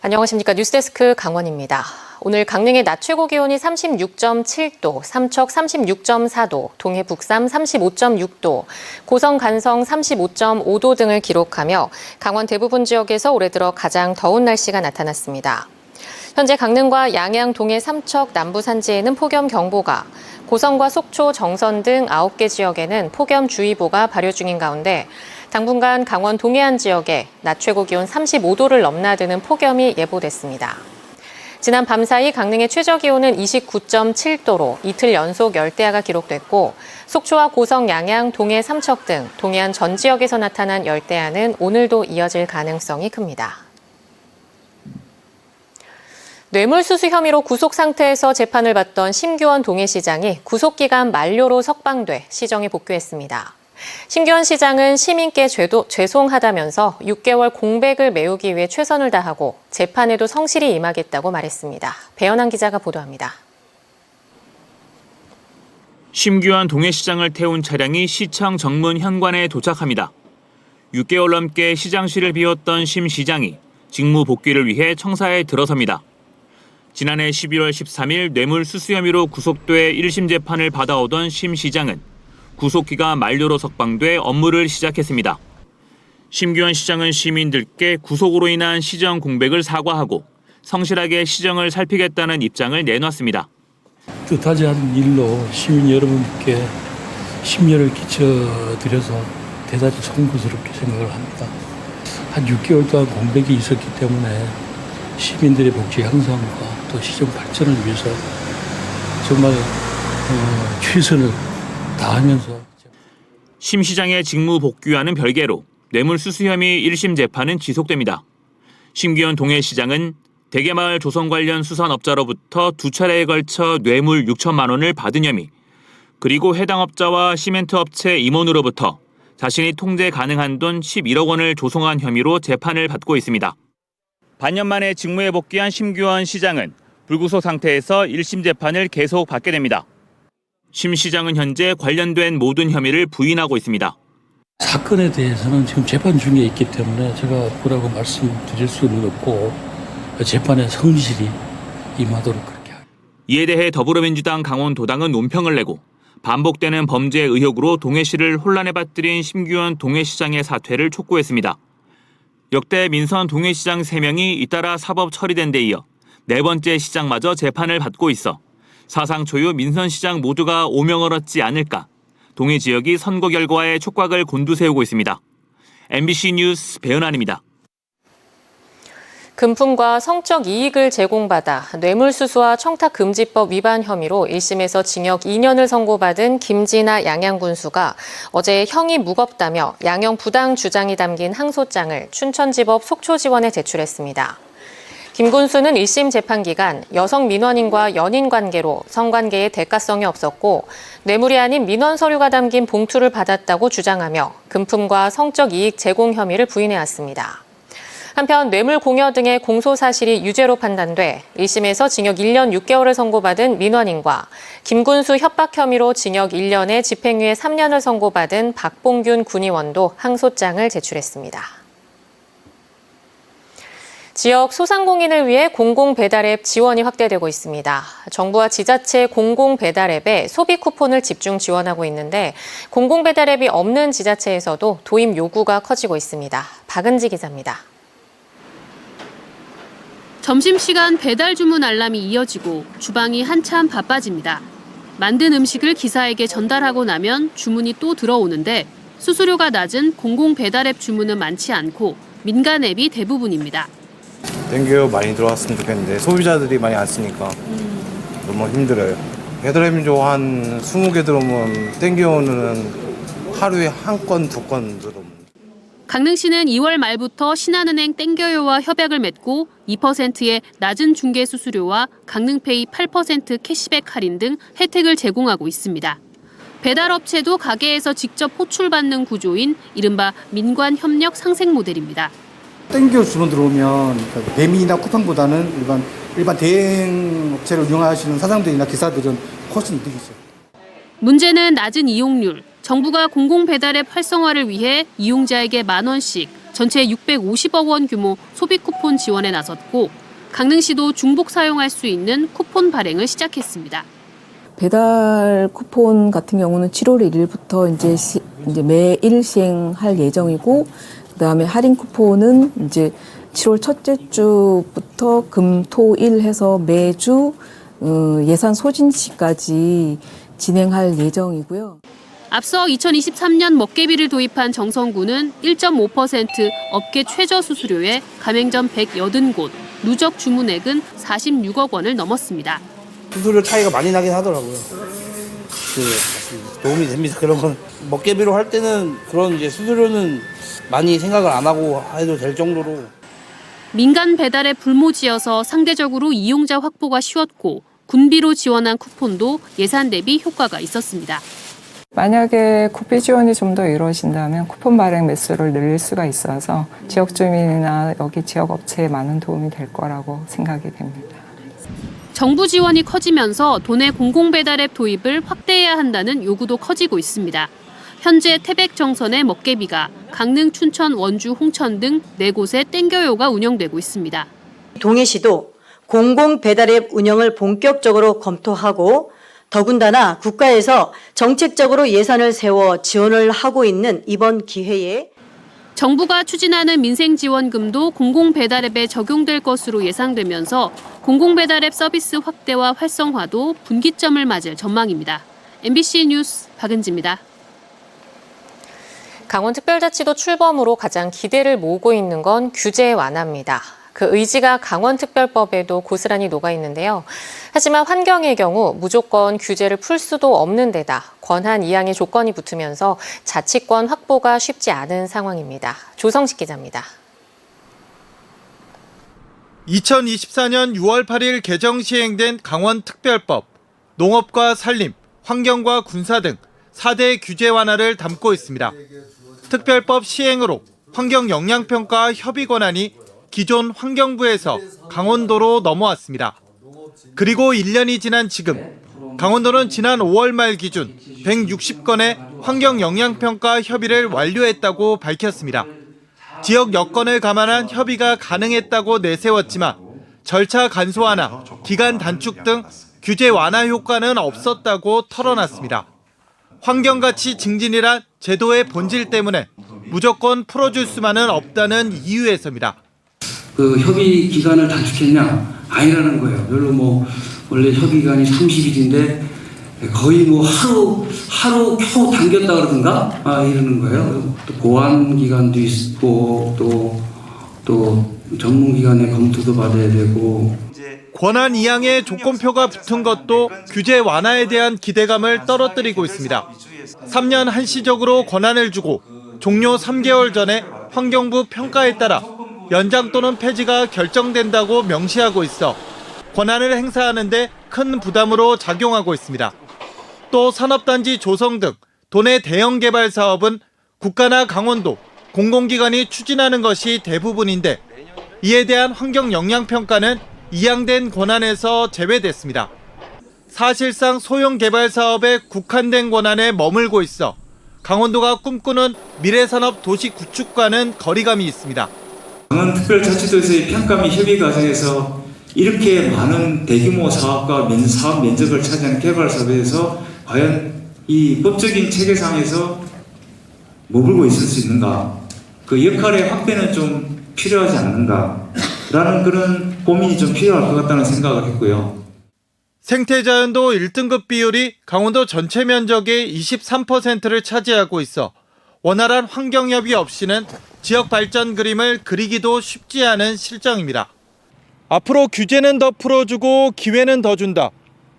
안녕하십니까. 뉴스데스크 강원입니다. 오늘 강릉의 낮 최고 기온이 36.7도, 삼척 36.4도, 동해 북삼 35.6도, 고성 간성 35.5도 등을 기록하며 강원 대부분 지역에서 올해 들어 가장 더운 날씨가 나타났습니다. 현재 강릉과 양양, 동해, 삼척, 남부 산지에는 폭염경보가, 고성과 속초, 정선 등 9개 지역에는 폭염주의보가 발효 중인 가운데 당분간 강원 동해안 지역에 낮 최고 기온 35도를 넘나드는 폭염이 예보됐습니다. 지난 밤 사이 강릉의 최저 기온은 29.7도로 이틀 연속 열대야가 기록됐고 속초와 고성, 양양, 동해, 삼척 등 동해안 전 지역에서 나타난 열대야는 오늘도 이어질 가능성이 큽니다. 뇌물수수 혐의로 구속 상태에서 재판을 받던 심규원 동해시장이 구속기간 만료로 석방돼 시정에 복귀했습니다. 심규원 시장은 시민께 죄송하다면서 6개월 공백을 메우기 위해 최선을 다하고 재판에도 성실히 임하겠다고 말했습니다. 배현환 기자가 보도합니다. 심규원 동해시장을 태운 차량이 시청 정문 현관에 도착합니다. 6개월 넘게 시장실을 비웠던 심 시장이 직무 복귀를 위해 청사에 들어섭니다. 지난해 12월 13일 뇌물수수 혐의로 구속돼 1심 재판을 받아오던 심 시장은 구속기간 만료로 석방돼 업무를 시작했습니다. 심규원 시장은 시민들께 구속으로 인한 시정 공백을 사과하고 성실하게 시정을 살피겠다는 입장을 내놨습니다. 뜻하지 않은 일로 시민 여러분께 심려를 끼쳐드려서 대단히 송구스럽게 생각을 합니다. 한 6개월 동안 공백이 있었기 때문에 시민들의 복지 향상과 또 시정 발전을 위해서 정말 최선을 다하면서 심 시장의 직무 복귀와는 별개로 뇌물수수 혐의 1심 재판은 지속됩니다. 심규원 동해시장은 대게마을 조성 관련 수산업자로부터 2차례에 걸쳐 뇌물 6천만 원을 받은 혐의, 그리고 해당 업자와 시멘트 업체 임원으로부터 자신이 통제 가능한 돈 11억 원을 조성한 혐의로 재판을 받고 있습니다. 반년 만에 직무에 복귀한 심규원 시장은 불구속 상태에서 1심 재판을 계속 받게 됩니다. 심 시장은 현재 관련된 모든 혐의를 부인하고 있습니다. 사건에 대해서는 지금 재판 중에 있기 때문에 제가 뭐라고 말씀드릴 수는 없고 재판에 성실히 임하도록 그렇게 하겠습니다. 이에 대해 더불어민주당 강원도당은 논평을 내고 반복되는 범죄 의혹으로 동해시를 혼란에 빠뜨린 심규원 동해시장의 사퇴를 촉구했습니다. 역대 민선 동해시장 3명이 잇따라 사법 처리된 데 이어 4번째 시장마저 재판을 받고 있어 사상 초유 민선시장 모두가 오명을 얻지 않을까 동해 지역이 선거 결과에 촉각을 곤두세우고 있습니다. MBC 뉴스 배은환입니다. 금품과 성적 이익을 제공받아 뇌물수수와 청탁금지법 위반 혐의로 1심에서 징역 2년을 선고받은 김진아 양양군수가 어제 형이 무겁다며 양형 부당 주장이 담긴 항소장을 춘천지법 속초지원에 제출했습니다. 김 군수는 1심 재판 기간 여성 민원인과 연인 관계로 성관계에 대가성이 없었고 뇌물이 아닌 민원 서류가 담긴 봉투를 받았다고 주장하며 금품과 성적 이익 제공 혐의를 부인해왔습니다. 한편 뇌물 공여 등의 공소 사실이 유죄로 판단돼 1심에서 징역 1년 6개월을 선고받은 민원인과 김 군수 협박 혐의로 징역 1년에 집행유예 3년을 선고받은 박봉균 군의원도 항소장을 제출했습니다. 지역 소상공인을 위해 공공배달앱 지원이 확대되고 있습니다. 정부와 지자체 공공배달앱에 소비 쿠폰을 집중 지원하고 있는데 공공배달앱이 없는 지자체에서도 도입 요구가 커지고 있습니다. 박은지 기자입니다. 점심시간 배달 주문 알람이 이어지고 주방이 한참 바빠집니다. 만든 음식을 기사에게 전달하고 나면 주문이 또 들어오는데 수수료가 낮은 공공배달앱 주문은 많지 않고 민간 앱이 대부분입니다. 땡겨 많이 들어왔으면 좋겠는데 소비자들이 많이 안 쓰니까 너무 힘들어요. 배달앱 한 20개 들어오면 땡겨오는 하루에 한 건, 2건 들어오면. 강릉시는 2월 말부터 신한은행 땡겨요와 협약을 맺고 2%의 낮은 중개 수수료와 강릉페이 8% 캐시백 할인 등 혜택을 제공하고 있습니다. 배달업체도 가게에서 직접 호출받는 구조인 이른바 민관협력 상생 모델입니다. 땡겨 주문 들어오면 배민이나 쿠팡보다는 일반 대행 업체를 이용하시는 사장들이나 기사들은 훨씬 이득이죠. 문제는 낮은 이용률. 정부가 공공배달앱 활성화를 위해 이용자에게 10,000원씩 전체 650억 원 규모 소비 쿠폰 지원에 나섰고 강릉시도 중복 사용할 수 있는 쿠폰 발행을 시작했습니다. 배달 쿠폰 같은 경우는 7월 1일부터 이제 매일 시행할 예정이고, 그다음에 할인 쿠폰은 이제 7월 첫째 주부터 금, 토, 일 해서 매주 예산 소진 시까지 진행할 예정이고요. 앞서 2023년 먹개비를 도입한 정성구는 1.5% 업계 최저 수수료에 가맹점 180곳, 누적 주문액은 46억 원을 넘었습니다. 수수료 차이가 많이 나긴 하더라고요. 도움이 됩니다. 그런 건 먹개비로 할 때는 그런 이제 수수료는 많이 생각을 안 하고 해도 될 정도로. 민간 배달에 불모지어서 상대적으로 이용자 확보가 쉬웠고 군비로 지원한 쿠폰도 예산 대비 효과가 있었습니다. 만약에 국비 지원이 좀 더 이루어진다면 쿠폰 발행 매수를 늘릴 수가 있어서 지역 주민이나 여기 지역 업체에 많은 도움이 될 거라고 생각이 됩니다. 정부 지원이 커지면서 도내 공공배달앱 도입을 확대해야 한다는 요구도 커지고 있습니다. 현재 태백 정선의 먹개비가 강릉, 춘천, 원주, 홍천 등 4곳에 땡겨요가 운영되고 있습니다. 동해시도 공공배달앱 운영을 본격적으로 검토하고 더군다나 국가에서 정책적으로 예산을 세워 지원을 하고 있는 이번 기회에 정부가 추진하는 민생지원금도 공공배달앱에 적용될 것으로 예상되면서 공공배달앱 서비스 확대와 활성화도 분기점을 맞을 전망입니다. MBC 뉴스 박은지입니다. 강원특별자치도 출범으로 가장 기대를 모으고 있는 건 규제 완화입니다. 그 의지가 강원특별법에도 고스란히 녹아있는데요. 하지만 환경의 경우 무조건 규제를 풀 수도 없는 데다 권한 이양의 조건이 붙으면서 자치권 확보가 쉽지 않은 상황입니다. 조성식 기자입니다. 2024년 6월 8일 개정 시행된 강원특별법, 농업과 산림, 환경과 군사 등 4대 규제 완화를 담고 있습니다. 특별법 시행으로 환경영향평가 협의 권한이 기존 환경부에서 강원도로 넘어왔습니다. 그리고 1년이 지난 지금 강원도는 지난 5월 말 기준 160건의 환경영향평가 협의를 완료했다고 밝혔습니다. 지역 여건을 감안한 협의가 가능했다고 내세웠지만 절차 간소화나 기간 단축 등 규제 완화 효과는 없었다고 털어놨습니다. 환경가치 증진이란 제도의 본질 때문에 무조건 풀어줄 수만은 없다는 이유에서입니다. 그 협의 기간을 단축했냐? 아니라는 거예요. 별로 원래 협의 기간이 30일인데 거의 하루 겨우 당겼다 그러던가? 이러는 거예요. 또 보완 기간도 있고 또 전문 기관의 검토도 받아야 되고. 권한 이양의 조건표가 붙은 것도 규제 완화에 대한 기대감을 떨어뜨리고 있습니다. 3년 한시적으로 권한을 주고 종료 3개월 전에 환경부 평가에 따라 연장 또는 폐지가 결정된다고 명시하고 있어 권한을 행사하는데 큰 부담으로 작용하고 있습니다. 또 산업단지 조성 등 도내 대형 개발 사업은 국가나 강원도, 공공기관이 추진하는 것이 대부분인데 이에 대한 환경영향평가는 이양된 권한에서 제외됐습니다. 사실상 소형 개발 사업에 국한된 권한에 머물고 있어 강원도가 꿈꾸는 미래산업 도시 구축과는 거리감이 있습니다. 강원특별자치도에서의 평가 및 협의 과정에서 이렇게 많은 대규모 사업과 사업 면적을 차지한 개발 사업에서 과연 이 법적인 체계상에서 머물고 있을 수 있는가? 그 역할의 확대는 좀 필요하지 않는가라는 그런 고민이 좀 필요할 것 같다는 생각을 했고요. 생태자연도 1등급 비율이 강원도 전체 면적의 23%를 차지하고 있어 원활한 환경협의 없이는 지역 발전 그림을 그리기도 쉽지 않은 실정입니다. 앞으로 규제는 더 풀어주고 기회는 더 준다.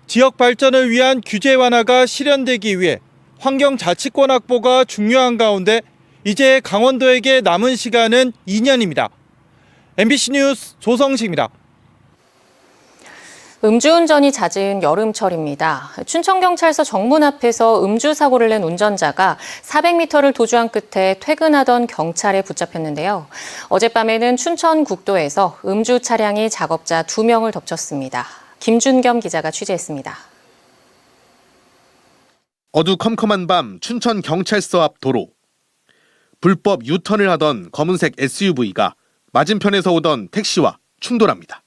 지역 발전을 위한 규제 완화가 실현되기 위해 환경자치권 확보가 중요한 가운데 이제 강원도에게 남은 시간은 2년입니다. MBC 뉴스 조성식입니다. 음주운전이 잦은 여름철입니다. 춘천경찰서 정문 앞에서 음주 사고를 낸 운전자가 400m를 도주한 끝에 퇴근하던 경찰에 붙잡혔는데요. 어젯밤에는 춘천국도에서 음주 차량이 작업자 2명을 덮쳤습니다. 김준겸 기자가 취재했습니다. 어두컴컴한 밤 춘천 경찰서 앞 도로. 불법 유턴을 하던 검은색 SUV가 맞은편에서 오던 택시와 충돌합니다.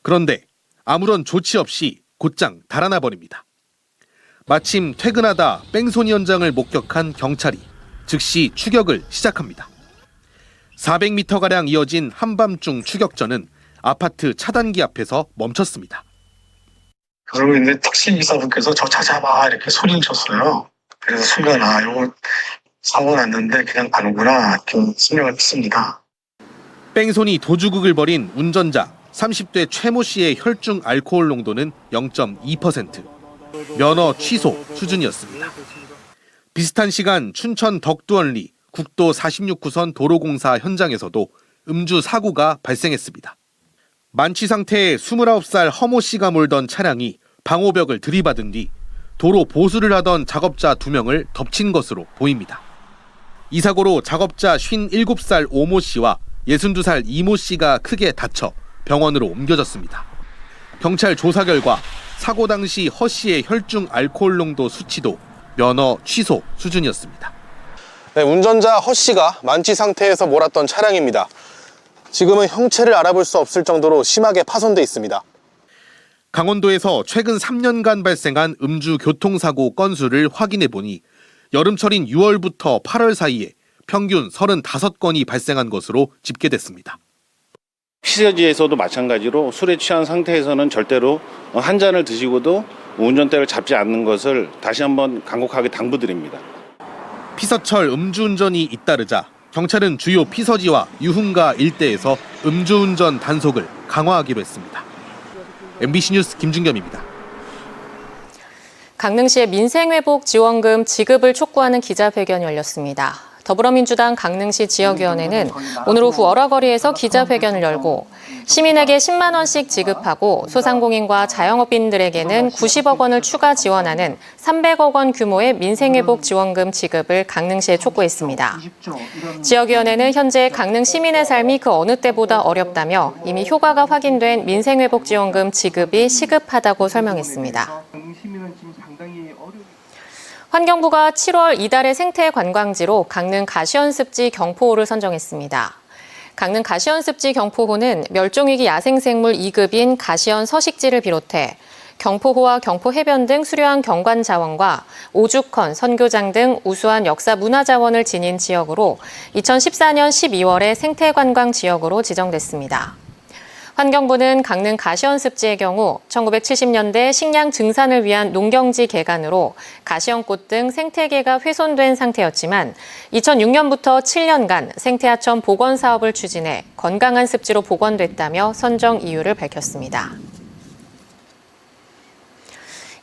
그런데 아무런 조치 없이 곧장 달아나 버립니다. 마침 퇴근하다 뺑소니 현장을 목격한 경찰이 즉시 추격을 시작합니다. 400m가량 이어진 한밤중 추격전은 아파트 차단기 앞에서 멈췄습니다. 그러고 있는데 택시기사분께서 저 차 잡아 이렇게 소리를 쳤어요. 그래서 순간 이거 사고 났는데 그냥 가는구나 이렇게 생각을 했습니다. 뺑소니 도주극을 벌인 운전자 30대 최모 씨의 혈중 알코올 농도는 0.2%. 면허 취소 수준이었습니다. 비슷한 시간 춘천 덕두원리 국도 46호선 도로공사 현장에서도 음주 사고가 발생했습니다. 만취 상태의 29살 허모 씨가 몰던 차량이 방호벽을 들이받은 뒤 도로 보수를 하던 작업자 2명을 덮친 것으로 보입니다. 이 사고로 작업자 57살 오모 씨와 62살 이모 씨가 크게 다쳐 병원으로 옮겨졌습니다. 경찰 조사 결과 사고 당시 허 씨의 혈중 알코올 농도 수치도 면허 취소 수준이었습니다. 네, 운전자 허 씨가 만취 상태에서 몰았던 차량입니다. 지금은 형체를 알아볼 수 없을 정도로 심하게 파손돼 있습니다. 강원도에서 최근 3년간 발생한 음주 교통사고 건수를 확인해 보니 여름철인 6월부터 8월 사이에 평균 35건이 발생한 것으로 집계됐습니다. 피서지에서도 마찬가지로 술에 취한 상태에서는 절대로 한 잔을 드시고도 운전대를 잡지 않는 것을 다시 한번 간곡하게 당부드립니다. 피서철 음주운전이 잇따르자 경찰은 주요 피서지와 유흥가 일대에서 음주운전 단속을 강화하기로 했습니다. MBC 뉴스 김준겸입니다. 강릉시의 민생회복 지원금 지급을 촉구하는 기자회견이 열렸습니다. 더불어민주당 강릉시 지역위원회는 오늘 오후 어라거리에서 기자회견을 열고 시민에게 10만 원씩 지급하고 소상공인과 자영업인들에게는 90억 원을 추가 지원하는 300억 원 규모의 민생회복 지원금 지급을 강릉시에 촉구했습니다. 지역위원회는 현재 강릉 시민의 삶이 그 어느 때보다 어렵다며 이미 효과가 확인된 민생회복 지원금 지급이 시급하다고 설명했습니다. 환경부가 7월 이달의 생태 관광지로 강릉 가시연습지 경포호를 선정했습니다. 강릉 가시연습지 경포호는 멸종위기 야생생물 2급인 가시연 서식지를 비롯해 경포호와 경포해변 등 수려한 경관 자원과 오죽헌, 선교장 등 우수한 역사 문화 자원을 지닌 지역으로 2014년 12월에 생태관광 지역으로 지정됐습니다. 환경부는 강릉 가시연습지의 경우 1970년대 식량 증산을 위한 농경지 개간으로 가시연꽃 등 생태계가 훼손된 상태였지만 2006년부터 7년간 생태하천 복원 사업을 추진해 건강한 습지로 복원됐다며 선정 이유를 밝혔습니다.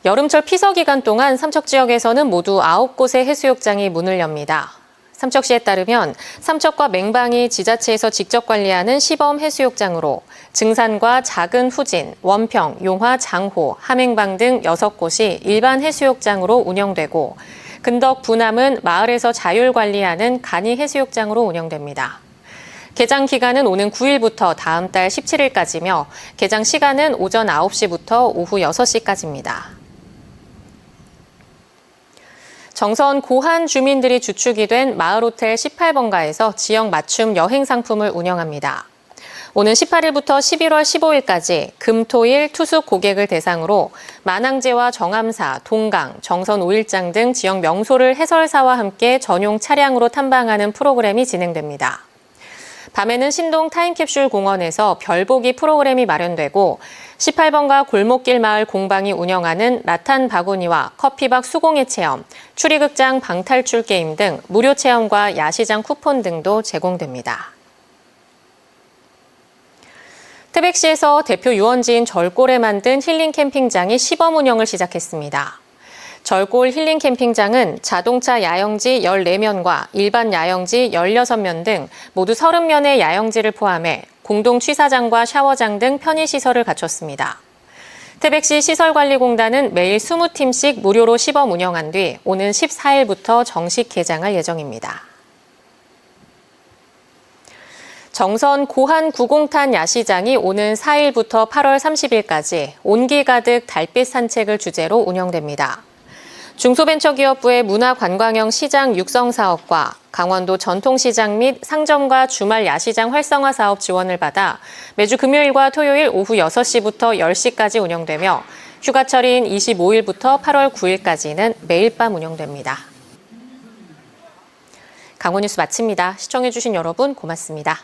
여름철 피서 기간 동안 삼척 지역에서는 모두 9곳의 해수욕장이 문을 엽니다. 삼척시에 따르면 삼척과 맹방이 지자체에서 직접 관리하는 시범 해수욕장으로 증산과 작은 후진, 원평, 용화, 장호, 함행방 등 6곳이 일반 해수욕장으로 운영되고 근덕, 부남은 마을에서 자율 관리하는 간이 해수욕장으로 운영됩니다. 개장 기간은 오는 9일부터 다음 달 17일까지며 개장 시간은 오전 9시부터 오후 6시까지입니다. 정선 고한 주민들이 주축이 된 마을호텔 18번가에서 지역 맞춤 여행 상품을 운영합니다. 오는 18일부터 11월 15일까지 금, 토, 일 투숙 고객을 대상으로 만항제와 정암사, 동강, 정선 5일장 등 지역 명소를 해설사와 함께 전용 차량으로 탐방하는 프로그램이 진행됩니다. 밤에는 신동 타임캡슐 공원에서 별보기 프로그램이 마련되고 18번가 골목길 마을 공방이 운영하는 라탄 바구니와 커피박 수공예 체험, 추리극장 방탈출 게임 등 무료 체험과 야시장 쿠폰 등도 제공됩니다. 태백시에서 대표 유원지인 절골에 만든 힐링 캠핑장이 시범 운영을 시작했습니다. 절골 힐링 캠핑장은 자동차 야영지 14면과 일반 야영지 16면 등 모두 30면의 야영지를 포함해 공동 취사장과 샤워장 등 편의시설을 갖췄습니다. 태백시 시설관리공단은 매일 20팀씩 무료로 시범 운영한 뒤 오는 14일부터 정식 개장할 예정입니다. 정선 고한 구공탄 야시장이 오는 4일부터 8월 30일까지 온기 가득 달빛 산책을 주제로 운영됩니다. 중소벤처기업부의 문화관광형 시장 육성 사업과 강원도 전통시장 및 상점과 주말 야시장 활성화 사업 지원을 받아 매주 금요일과 토요일 오후 6시부터 10시까지 운영되며 휴가철인 25일부터 8월 9일까지는 매일 밤 운영됩니다. 강원 뉴스 마칩니다. 시청해주신 여러분 고맙습니다.